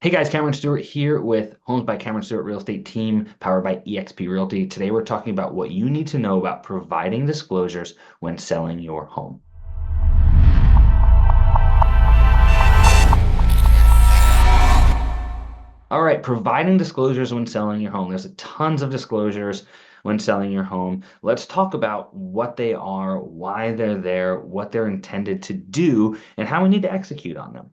Hey guys, Cameron Stewart here with Homes by Cameron Stewart Real Estate Team, powered by eXp Realty. Today we're talking about what you need to know about providing disclosures when selling your home. All right, providing disclosures when selling your home. There's tons of disclosures when selling your home. Let's talk about what they are, why they're there, what they're intended to do, and how we need to execute on them.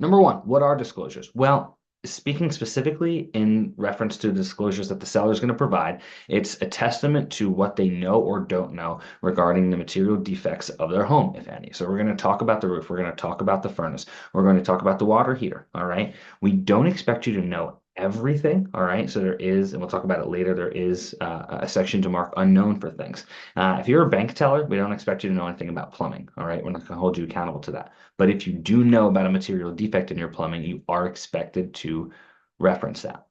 Number one, what are disclosures? Well, speaking specifically in reference to the disclosures that the seller is going to provide, it's a testament to what they know or don't know regarding the material defects of their home, if any. So we're going to talk about the roof. We're going to talk about the furnace. We're going to talk about the water heater. All right. We don't expect you to know everything. All right. So there is, and we'll talk about it later, there is a section to mark unknown for things. If you're a bank teller, we don't expect you to know anything about plumbing. All right. We're not going to hold you accountable to that. But if you do know about a material defect in your plumbing, you are expected to reference that.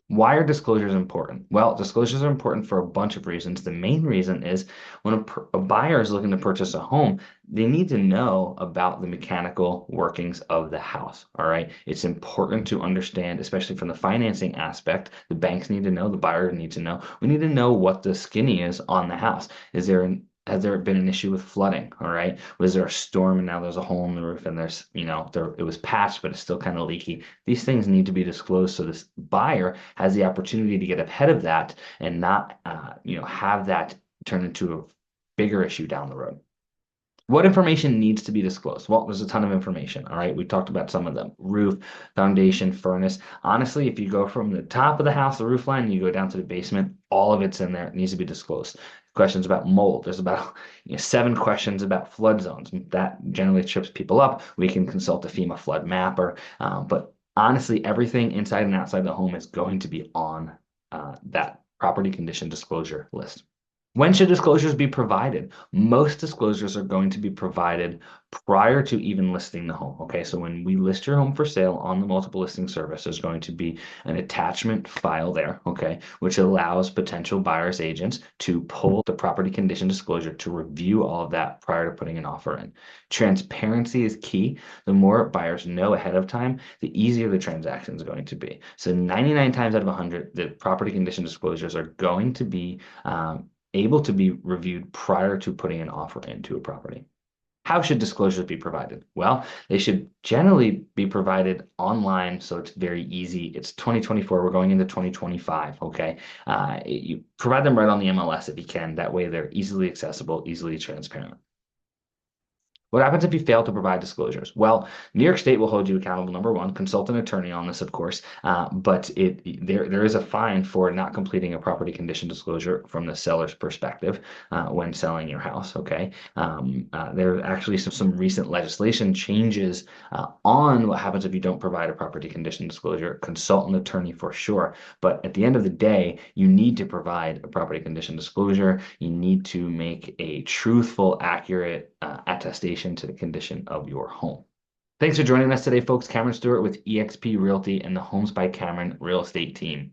Why are disclosures important? Well, disclosures are important for a bunch of reasons. The main reason is when a buyer is looking to purchase a home, they need to know about the mechanical workings of the house. All right. It's important to understand, especially from the financing aspect. The banks need to know, the buyer needs to know. We need to know what the skinny is on the house. Has there been an issue with flooding? All right. Was there a storm and now there's a hole in the roof and it was patched, but it's still kind of leaky? These things need to be disclosed so this buyer has the opportunity to get ahead of that and not, have that turn into a bigger issue down the road. What information needs to be disclosed? Well, there's a ton of information. All right. We talked about some of them: roof, foundation, furnace. Honestly, if you go from the top of the house, the roof line, you go down to the basement, all of it's in there. It needs to be disclosed. Questions about mold. There's about 7 questions about flood zones. That generally trips people up. We can consult a FEMA flood mapper. But honestly, everything inside and outside the home is going to be on that property condition disclosure list. When should disclosures be provided? Most disclosures are going to be provided prior to even listing the home. Okay, so when we list your home for sale on the multiple listing service, there's going to be an attachment file there, okay, which allows potential buyers agents to pull the property condition disclosure to review all of that prior to putting an offer in. Transparency is key. The more buyers know ahead of time, the easier the transaction is going to be. So 99 times out of 100, the property condition disclosures are going to be able to be reviewed prior to putting an offer into a property. How should disclosures be provided? Well, they should generally be provided online, so it's very easy. It's 2024, we're going into 2025, okay? You provide them right on the MLS if you can. That way they're easily accessible, easily transparent. What happens if you fail to provide disclosures? Well, New York State will hold you accountable. Number one, consult an attorney on this, of course, but there is a fine for not completing a property condition disclosure from the seller's perspective when selling your house. Okay, there are actually some recent legislation changes on what happens if you don't provide a property condition disclosure. Consult an attorney for sure, but at the end of the day, you need to provide a property condition disclosure. You need to make a truthful, accurate attestation to the condition of your home. Thanks for joining us today, folks. Cameron Stewart with eXp Realty and the Homes by Cameron Real Estate Team.